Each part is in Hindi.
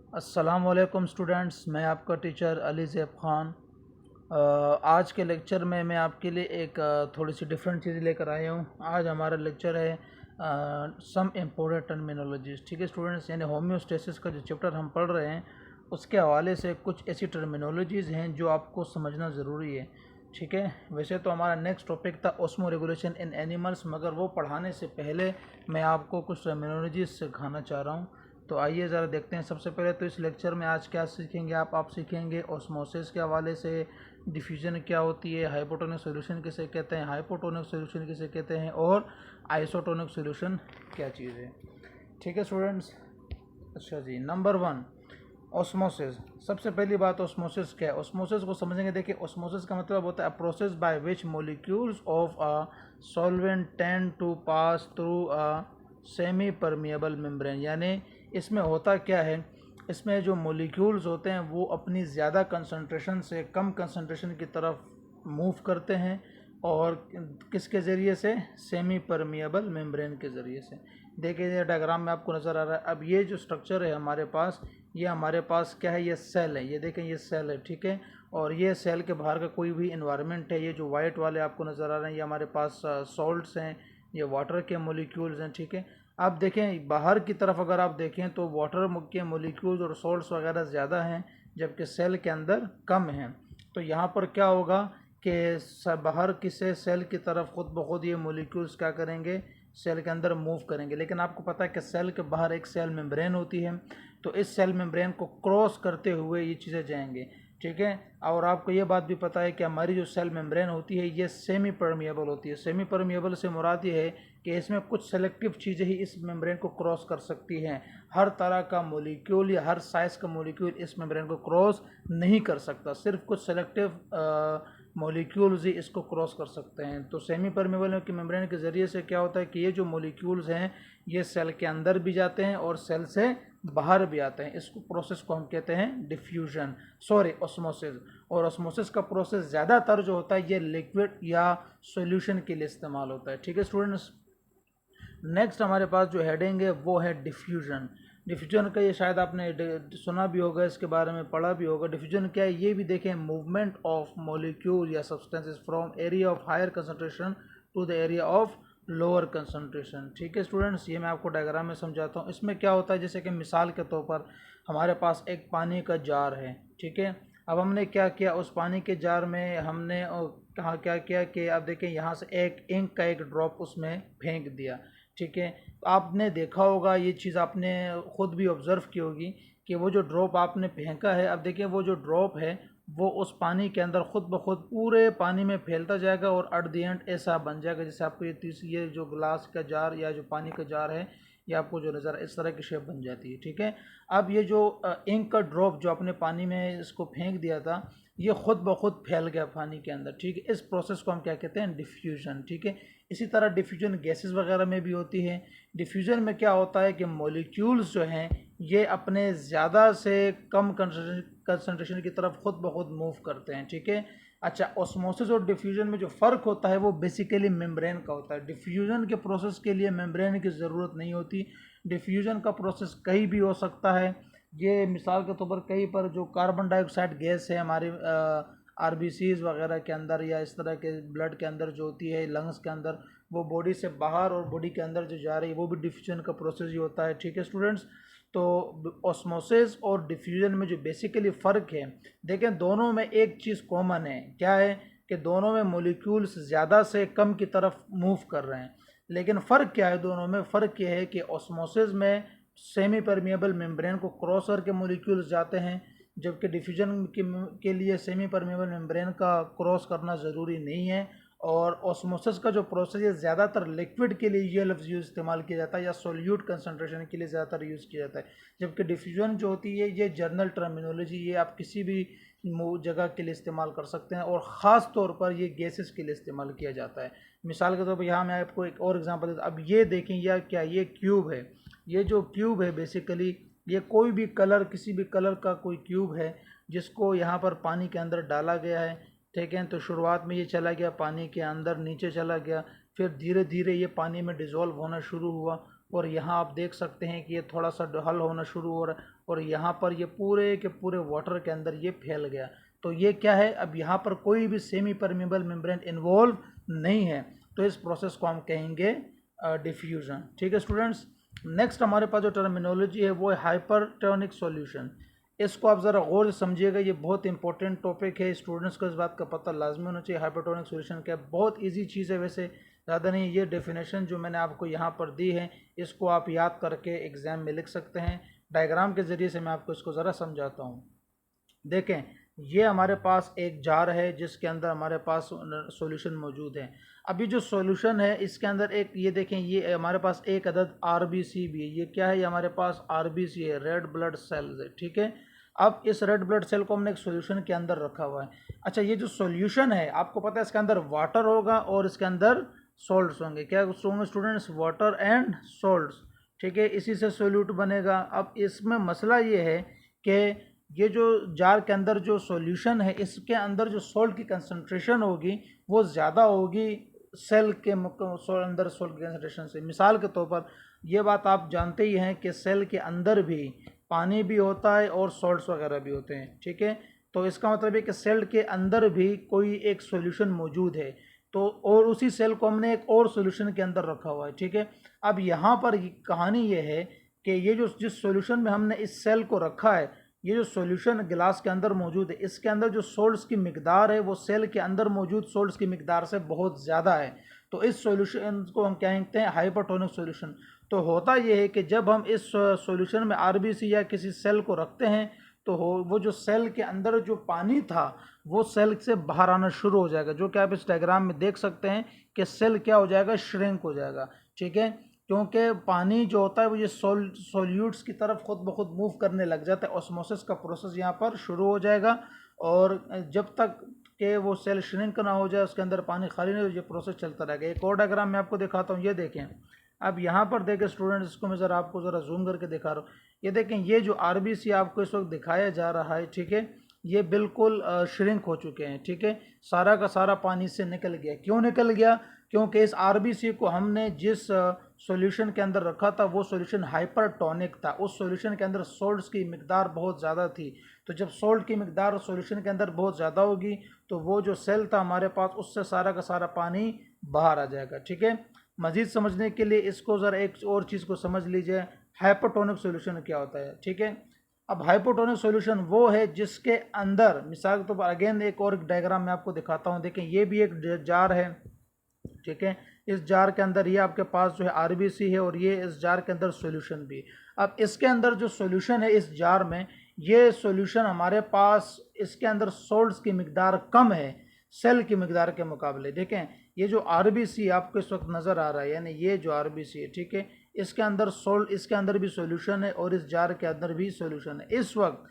अस्सलामुअलैकुम स्टूडेंट्स, मैं आपका टीचर अली ज़ैब ख़ान। आज के लेक्चर में मैं आपके लिए एक थोड़ी सी डिफरेंट चीज़ लेकर आया हूँ। आज हमारा लेक्चर है सम इम्पोर्टेंट टर्मिनोलॉजीज़। ठीक है स्टूडेंट्स, यानी होम्योस्टेसिस का जो चैप्टर हम पढ़ रहे हैं उसके हवाले से कुछ ऐसी टर्मिनोलॉजीज़ हैं जो आपको समझना ज़रूरी है। ठीक है, वैसे तो हमारा नेक्स्ट टॉपिक था ऑस्मो रेगुलेशन इन एनिमल्स, मगर वो पढ़ाने से पहले मैं आपको कुछ टर्मिनोलॉजीज़ सिखाना चाह रहा हूँ। तो आइए ज़रा देखते हैं। सबसे पहले तो इस लेक्चर में आज क्या सीखेंगे आप सीखेंगे ऑस्मोसिस के हवाले से डिफ्यूजन क्या होती है, हाइपोटोनिक सॉल्यूशन किसे कहते हैं, हाइपोटोनिक सॉल्यूशन किसे कहते हैं, और आइसोटोनिक सॉल्यूशन क्या चीज़ है। ठीक है स्टूडेंट्स। अच्छा जी, नंबर 1 ऑस्मोसिस। सबसे पहली बात, ऑस्मोसिस क्या है। ऑस्मोसिस को समझेंगे। देखिए, ऑस्मोसिस का मतलब होता है a process by which molecules of a solvent tend to pass through a semi permeable membrane. यानी इसमें होता क्या है, इसमें जो मॉलिक्यूल्स होते हैं वो अपनी ज़्यादा कंसंट्रेशन से कम कंसंट्रेशन की तरफ मूव करते हैं, और किसके ज़रिए से, सेमी परमिएबल मेम्ब्रेन के ज़रिए से। देखिए ये डायग्राम में आपको नज़र आ रहा है। अब ये जो स्ट्रक्चर है हमारे पास, ये हमारे पास क्या है, ये सेल है। ये देखें, ये सेल है। ठीक है, और ये सेल के बाहर का कोई भी इन्वायरमेंट है। ये जो वाइट वाले आपको नज़र आ रहे हैं ये हमारे पास सॉल्ट्स हैं, ये वाटर के मॉलिक्यूल्स हैं। ठीक है, आप देखें बाहर की तरफ अगर आप देखें तो वाटर के मॉलिक्यूल्स और सॉल्ट्स वगैरह ज़्यादा हैं, जबकि सेल के अंदर कम हैं। तो यहाँ पर क्या होगा कि बाहर की से सेल की तरफ खुद ब खुद ये मॉलिक्यूल्स क्या करेंगे, सेल के अंदर मूव करेंगे। लेकिन आपको पता है कि सेल के बाहर एक सेल मेम्ब्रेन होती है, तो इस सेल मेम्ब्रेन को क्रॉस करते हुए ये चीज़ें जाएंगे। ठीक है, और आपको ये बात भी पता है कि हमारी जो सेल मेम्ब्रेन होती है ये सेमी परमिएबल होती है। सेमी परमिएबल से मुराद ये है कि इसमें कुछ सेलेक्टिव चीज़ें ही इस मेम्ब्रेन को क्रॉस कर सकती हैं। हर तरह का मॉलिक्यूल या हर साइज़ का मॉलिक्यूल इस मेम्ब्रेन को क्रॉस नहीं कर सकता, सिर्फ कुछ सेलेक्टिव मॉलिक्यूल्स ही इसको क्रॉस कर सकते हैं। तो सेमी परमेबल के मेम्ब्रेन के ज़रिए से क्या होता है कि ये जो मॉलिक्यूल्स हैं ये सेल के अंदर भी जाते हैं और सेल से बाहर भी आते हैं। इसको प्रोसेस को हम कहते हैं डिफ्यूजन, सॉरी ऑस्मोसिस। और ऑस्मोसिस का प्रोसेस ज़्यादातर जो होता है ये लिक्विड या सॉल्यूशन के लिए इस्तेमाल होता है। ठीक है स्टूडेंट्स, नेक्स्ट हमारे पास जो हेडिंग है वो है डिफ्यूजन। डिफ्यूजन का ये शायद आपने सुना भी होगा, इसके बारे में पढ़ा भी होगा। डिफ्यूजन क्या है ये भी देखें, मूवमेंट ऑफ मॉलिक्यूल या substances from area of higher concentration to the area of lower concentration. ठीक है स्टूडेंट्स, ये मैं आपको डायग्राम में समझाता हूँ। इसमें क्या होता है, जैसे कि मिसाल के तौर पर हमारे पास एक पानी का जार है। ठीक है, अब हमने क्या किया, उस पानी के जार में हमने कहा क्या किया कि अब देखें यहाँ से एक इंक का एक ड्रॉप उसमें फेंक दिया। ठीक है, आपने देखा होगा, ये चीज़ आपने ख़ुद भी ऑब्ज़र्व की होगी कि वो जो ड्रॉप आपने फेंका है, अब देखिए वो जो ड्रॉप है वो उस पानी के अंदर ख़ुद ब खुद पूरे पानी में फैलता जाएगा, और एट द एंड ऐसा बन जाएगा जैसे आपको ये जो ग्लास का जार या जो पानी का जार है ये आपको जो नज़र इस तरह की शेप बन जाती है। ठीक है, अब ये जो इंक का ड्रॉप जो आपने पानी में इसको फेंक दिया था ये खुद ब खुद फैल गया पानी के अंदर। ठीक है, इस प्रोसेस को हम क्या कहते हैं, डिफ्यूजन। ठीक है, इसी तरह डिफ्यूजन गैसेस वगैरह में भी होती है। डिफ्यूजन में क्या होता है कि मॉलिक्यूल्स जो हैं ये अपने ज़्यादा से कम कंसंट्रेशन की तरफ खुद ब खुद मूव करते हैं। ठीक है, अच्छा, ऑस्मोसिस और डिफ्यूजन में जो फ़र्क होता है वो बेसिकली मेम्ब्रेन का होता है। डिफ्यूजन के प्रोसेस के लिए मेम्ब्रेन की ज़रूरत नहीं होती। डिफ्यूजन का प्रोसेस कहीं भी हो सकता है। ये मिसाल के तौर पर कहीं पर जो कार्बन डाइऑक्साइड गैस है हमारे आरबीसीज वगैरह के अंदर या इस तरह के ब्लड के अंदर जो होती है, लंग्स के अंदर, वो बॉडी से बाहर और बॉडी के अंदर जो जा रही है वो भी डिफ्यूजन का प्रोसेस ही होता है। ठीक है स्टूडेंट्स, तो ऑस्मोसिस और डिफ्यूजन में जो बेसिकली फ़र्क है, देखें दोनों में एक चीज़ कॉमन है। क्या है कि दोनों में मॉलिक्यूल्स ज़्यादा से कम की तरफ मूव कर रहे हैं। लेकिन फ़र्क क्या है दोनों में, फ़र्क यह है कि ऑस्मोसिस में सेमी परमिएबल मेम्ब्रेन को क्रॉस करके मॉलिक्यूल्स जाते हैं, जबकि डिफ्यूजन के लिए सेमी परमिएबल मेम्ब्रेन का क्रॉस करना ज़रूरी नहीं है। और ऑस्मोसिस का जो प्रोसेस है ज़्यादातर लिक्विड के लिए ये लफ्ज़ यूज़ इस्तेमाल किया जाता है, या सोल्यूट कंसनट्रेशन के लिए ज़्यादातर यूज़ किया जाता है। जबकि डिफ्यूजन जो होती है ये जर्नल टर्मिनोलॉजी, ये आप किसी भी जगह के लिए इस्तेमाल कर सकते हैं, और ख़ास तौर पर ये गैसेस के लिए इस्तेमाल किया जाता है। मिसाल के तौर पर यहाँ मैं आपको एक और एग्जांपल देता हूँ। अब ये देखें, यह क्या, ये क्यूब है। ये जो क्यूब है बेसिकली ये कोई भी कलर, किसी भी कलर का कोई क्यूब है जिसको यहाँ पर पानी के अंदर डाला गया है। ठीक है, तो शुरुआत में ये चला गया पानी के अंदर, नीचे चला गया, फिर धीरे धीरे ये पानी में डिज़ोल्व होना शुरू हुआ, और यहाँ आप देख सकते हैं कि ये थोड़ा सा हल होना शुरू हो रहा है और यहाँ पर ये पूरे के पूरे वाटर के अंदर ये फैल गया। तो ये क्या है, अब यहाँ पर कोई भी सेमी परमेबल मेम्ब्रेन इन्वॉल्व नहीं है, तो इस प्रोसेस को हम कहेंगे डिफ्यूजन। ठीक है स्टूडेंट्स, नेक्स्ट हमारे पास जो टर्मिनोलॉजी है वो है हाइपरटोनिक सॉल्यूशन। इसको आप ज़रा गौर से समझिएगा, ये बहुत इंपॉर्टेंट टॉपिक है, स्टूडेंट्स को इस बात का पता लाजमी होना चाहिए। हाइपरटोनिक सॉल्यूशन क्या है, बहुत इजी चीज़ है, वैसे ज़्यादा नहीं। ये डेफिनेशन जो मैंने आपको यहाँ पर दी है इसको आप याद करके एग्ज़ाम में लिख सकते हैं। डायग्राम के ज़रिए से मैं आपको इसको ज़रा समझाता हूँ। देखें, ये हमारे पास एक जार है जिसके अंदर हमारे पास सॉल्यूशन मौजूद है। अभी जो सॉल्यूशन है इसके अंदर एक, ये देखें, ये हमारे पास एक अदद आरबीसी भी है। ये क्या है, ये हमारे पास आरबीसी है, रेड ब्लड सेल्स है। ठीक है, अब इस रेड ब्लड सेल को हमने एक सॉल्यूशन के अंदर रखा हुआ है। अच्छा, ये जो सॉल्यूशन है आपको पता है इसके अंदर वाटर होगा और इसके अंदर सॉल्ट्स होंगे। क्या होंगे स्टूडेंट्स, वाटर एंड सॉल्ट्स। ठीक है, इसी से सोल्यूट बनेगा। अब इसमें मसला ये है कि ये जो जार के अंदर जो सॉल्यूशन है इसके अंदर जो सॉल्ट की कंसंट्रेशन होगी वो ज़्यादा होगी सेल के अंदर सॉल्ट की कंसंट्रेशन से। मिसाल के तौर पर ये बात आप जानते ही हैं कि सेल के अंदर भी पानी भी होता है और सॉल्ट्स वगैरह भी होते हैं। ठीक है, तो इसका मतलब है कि सेल के अंदर भी कोई एक सॉल्यूशन मौजूद है, तो और उसी सेल को हमने एक और सॉल्यूशन के अंदर रखा हुआ है। ठीक है, अब यहाँ पर कहानी ये है कि ये जो जिस सॉल्यूशन में हमने इस सेल को रखा है, ये जो सॉल्यूशन गिलास के अंदर मौजूद है, इसके अंदर जो सोल्ट्स की मिकदार है वो सेल के अंदर मौजूद सोल्ट्स की मिकदार से बहुत ज़्यादा है। तो इस सॉल्यूशन को हम क्या कहते हैं, हाइपरटोनिक सॉल्यूशन। तो होता ये है कि जब हम इस सॉल्यूशन में आरबीसी या किसी सेल को रखते हैं तो वो जो सेल के अंदर जो पानी था वो सेल से बाहर आना शुरू हो जाएगा, जो कि आप इस डायग्राम में देख सकते हैं कि सेल क्या हो जाएगा, श्रिंक हो जाएगा। ठीक है, क्योंकि पानी जो होता है वो ये सॉल्यूट्स की तरफ खुद ब खुद मूव करने लग जाता है, ऑस्मोसिस का प्रोसेस यहाँ पर शुरू हो जाएगा। और जब तक कि वो सेल श्रिंक ना हो जाए, उसके अंदर पानी खाली नहीं हो, ये प्रोसेस चलता रहेगा। एक और डायग्राम मैं आपको दिखाता हूँ, ये देखें। अब यहाँ पर देखें स्टूडेंट्स, इसको मैं ज़रा आपको ज़रा जूम करके दिखा रहा हूँ। ये देखें, ये जो आरबीसी आपको इस वक्त दिखाया जा रहा है, ठीक है, ये बिल्कुल श्रिंक हो चुके हैं। ठीक है, सारा का सारा पानी से निकल गया। क्यों निकल गया, क्योंकि इस आरबीसी को हमने जिस सॉल्यूशन के अंदर रखा था वो सॉल्यूशन हाइपरटोनिक था। उस सॉल्यूशन के अंदर सोल्ट्स की मिकदार बहुत ज़्यादा थी। तो जब सोल्ट की मिकदार सॉल्यूशन के अंदर बहुत ज़्यादा होगी तो वो जो सेल था हमारे पास, उससे सारा का सारा पानी बाहर आ जाएगा। ठीक है, मज़ीद समझने के लिए इसको ज़रा एक और चीज़ को समझ लीजिए, हाइपरटोनिक सॉल्यूशन क्या होता है। ठीक है, अब हाइपोटोनिक सॉल्यूशन वो है जिसके अंदर, मिसाल के तौर पर अगेन एक और डायग्राम मैं आपको दिखाता हूँ। देखें, ये भी एक जार है। ठीक है, इस जार के अंदर ये आपके पास जो है आरबीसी है और ये इस जार के अंदर सॉल्यूशन भी। अब इसके अंदर जो सॉल्यूशन है इस जार में, ये सॉल्यूशन हमारे पास इसके अंदर सोल्ट्स की मिकदार कम है सेल की मिकदार के मुकाबले। देखें, ये जो आरबीसी आपको इस वक्त नज़र आ रहा है, यानी ये जो आरबीसी है, ठीक है, इसके अंदर इसके अंदर भी सॉल्यूशन है और इस जार के अंदर भी सॉल्यूशन है। इस वक्त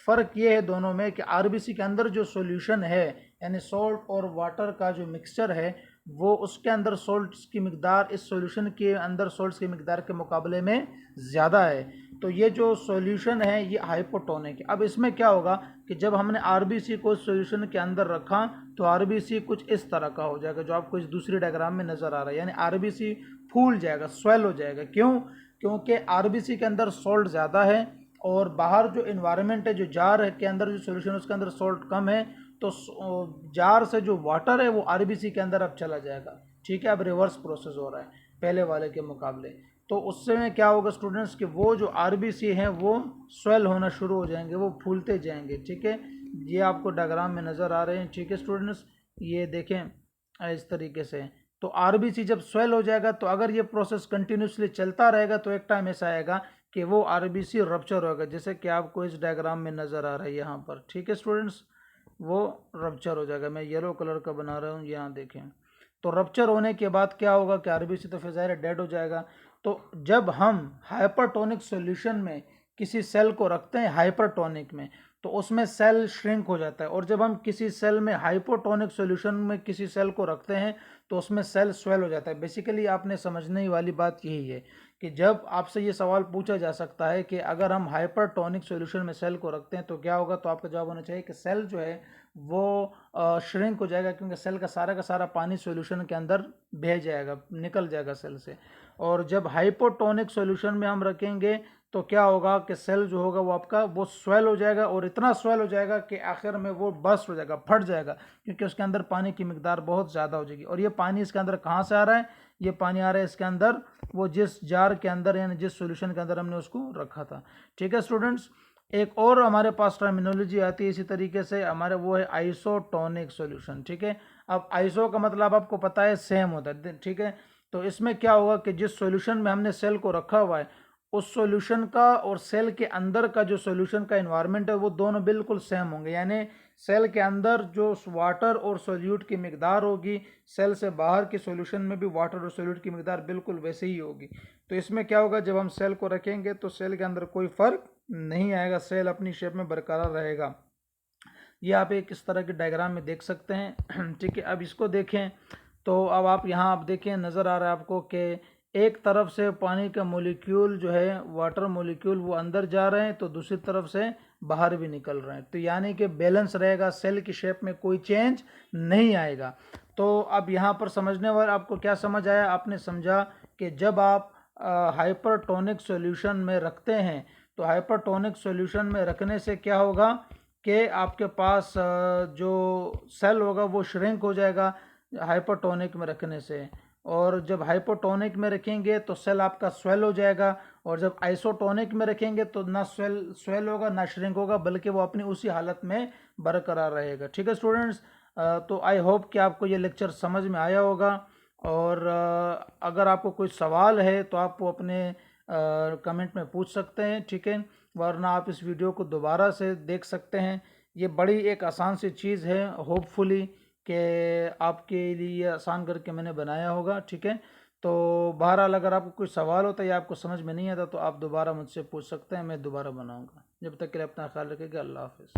फ़र्क ये है दोनों में कि आरबीसी के अंदर जो सॉल्यूशन है, यानी सॉल्ट और वाटर का जो मिक्सचर है, वो उसके अंदर सॉल्ट्स की मिकदार इस सॉल्यूशन के अंदर सॉल्ट्स की मिकदार के मुकाबले में ज़्यादा है। तो ये जो सॉल्यूशन है ये हाइपोटोनिक है। अब इसमें क्या होगा कि जब हमने आरबीसी को सॉल्यूशन के अंदर रखा तो आरबीसी कुछ इस तरह का हो जाएगा जो आपको इस दूसरी डायग्राम में नज़र आ रहा है, यानी आरबीसी फूल जाएगा, स्वेल हो जाएगा। क्यों, क्योंकि आरबीसी के अंदर सॉल्ट ज़्यादा है और बाहर जो इन्वायरमेंट है, जो जार के अंदर जो सॉल्यूशन है उसके अंदर सॉल्ट कम है, तो जार से जो वाटर है वो आरबीसी के अंदर अब चला जाएगा। ठीक है, अब रिवर्स प्रोसेस हो रहा है पहले वाले के मुकाबले। तो उससे में क्या होगा स्टूडेंट्स कि वो जो आरबीसी हैं वो स्वेल होना शुरू हो जाएंगे, वो फूलते जाएंगे। ठीक है, ये आपको डायग्राम में नज़र आ रहे हैं। ठीक है स्टूडेंट्स, ये देखें इस तरीके से। तो आरबीसी जब स्वेल हो जाएगा तो अगर ये प्रोसेस कंटिन्यूसली चलता रहेगा तो एक टाइम ऐसा आएगा कि वो आरबीसी रप्चर होगा, जैसे कि आपको इस डायग्राम में नज़र आ रहा है यहाँ पर। ठीक है स्टूडेंट्स, वो रप्चर हो जाएगा। मैं येलो कलर का बना रहा हूँ, यहाँ देखें। तो रप्चर होने के बाद क्या होगा कि आरबीसी तो फिर ज़ाहिर डेड हो जाएगा। तो जब हम हाइपरटोनिक सॉल्यूशन में किसी सेल को रखते हैं हाइपरटोनिक में, तो उसमें सेल श्रिंक हो जाता है। और जब हम किसी सेल में हाइपोटोनिक सॉल्यूशन में किसी सेल को रखते हैं तो उसमें सेल स्वेल हो जाता है। बेसिकली आपने समझने वाली बात यही है कि जब आपसे ये सवाल पूछा जा सकता है कि अगर हम हाइपरटोनिक सॉल्यूशन में सेल को रखते हैं तो क्या होगा, तो आपका जवाब होना चाहिए कि सेल जो है वो श्रिंक हो जाएगा, क्योंकि सेल का सारा पानी सॉल्यूशन के अंदर बह जाएगा, निकल जाएगा सेल से। और जब हाइपोटोनिक सॉल्यूशन में हम रखेंगे तो क्या होगा कि सेल जो होगा वो आपका वो स्वेल हो जाएगा, और इतना स्वेल हो जाएगा कि आखिर में वो बस्ट हो जाएगा, फट जाएगा, क्योंकि उसके अंदर पानी की मिकदार बहुत ज़्यादा हो जाएगी। और ये पानी इसके अंदर कहाँ से आ रहा है? ये पानी आ रहा है इसके अंदर वो जिस जार के अंदर यानी जिस सॉल्यूशन के अंदर हमने उसको रखा था। ठीक है स्टूडेंट्स, एक और हमारे पास टर्मिनोलॉजी आती है इसी तरीके से, हमारे वो है आइसोटोनिक सॉल्यूशन। ठीक है, अब आइसो का मतलब आपको पता है सेम होता है। ठीक है, तो इसमें क्या होगा कि जिस सॉल्यूशन में हमने सेल को रखा हुआ है उस सॉल्यूशन का और सेल के अंदर का जो सॉल्यूशन का एनवायरनमेंट है वो दोनों बिल्कुल सेम होंगे, यानी सेल के अंदर जो वाटर और सोल्यूट की मिकदार होगी, सेल से बाहर के सॉल्यूशन में भी वाटर और सोल्यूट की मिकदार बिल्कुल वैसे ही होगी। तो इसमें क्या होगा, जब हम सेल को रखेंगे तो सेल के अंदर कोई फ़र्क नहीं आएगा, सेल अपनी शेप में बरकरार रहेगा। ये आप एक इस तरह के डायग्राम में देख सकते हैं। ठीक है, अब इसको देखें तो अब आप यहाँ आप देखें, नज़र आ रहा है आपको कि एक तरफ से पानी का मोलिक्यूल जो है वाटर मोलिक्यूल वो अंदर जा रहे हैं तो दूसरी तरफ से बाहर भी निकल रहे हैं, तो यानी कि बैलेंस रहेगा, सेल की शेप में कोई चेंज नहीं आएगा। तो अब यहाँ पर समझने वाले आपको क्या समझ आया? आपने समझा कि जब आप हाइपरटोनिक सॉल्यूशन में रखते हैं तो हाइपरटोनिक सॉल्यूशन में रखने से क्या होगा कि आपके पास जो सेल होगा वो श्रिंक हो जाएगा हाइपरटोनिक में रखने से, और जब हाइपोटोनिक में रखेंगे तो सेल आपका स्वेल हो जाएगा, और जब आइसोटोनिक में रखेंगे तो ना स्वेल होगा ना श्रिंक होगा, बल्कि वो अपनी उसी हालत में बरकरार रहेगा। ठीक है स्टूडेंट्स, तो आई होप कि आपको ये लेक्चर समझ में आया होगा, और अगर आपको कोई सवाल है तो आप वो अपने कमेंट में पूछ सकते हैं। ठीक है, वरना आप इस वीडियो को दोबारा से देख सकते हैं। ये बड़ी एक आसान सी चीज़ है, होपफुली कि आपके लिए आसान करके मैंने बनाया होगा। ठीक है, तो बहरहाल अगर आपको कोई सवाल होता है या आपको समझ में नहीं आता तो आप दोबारा मुझसे पूछ सकते हैं, मैं दोबारा बनाऊंगा। जब तक के लिए अपना ख्याल रखिएगा। अल्लाह हाफिज़।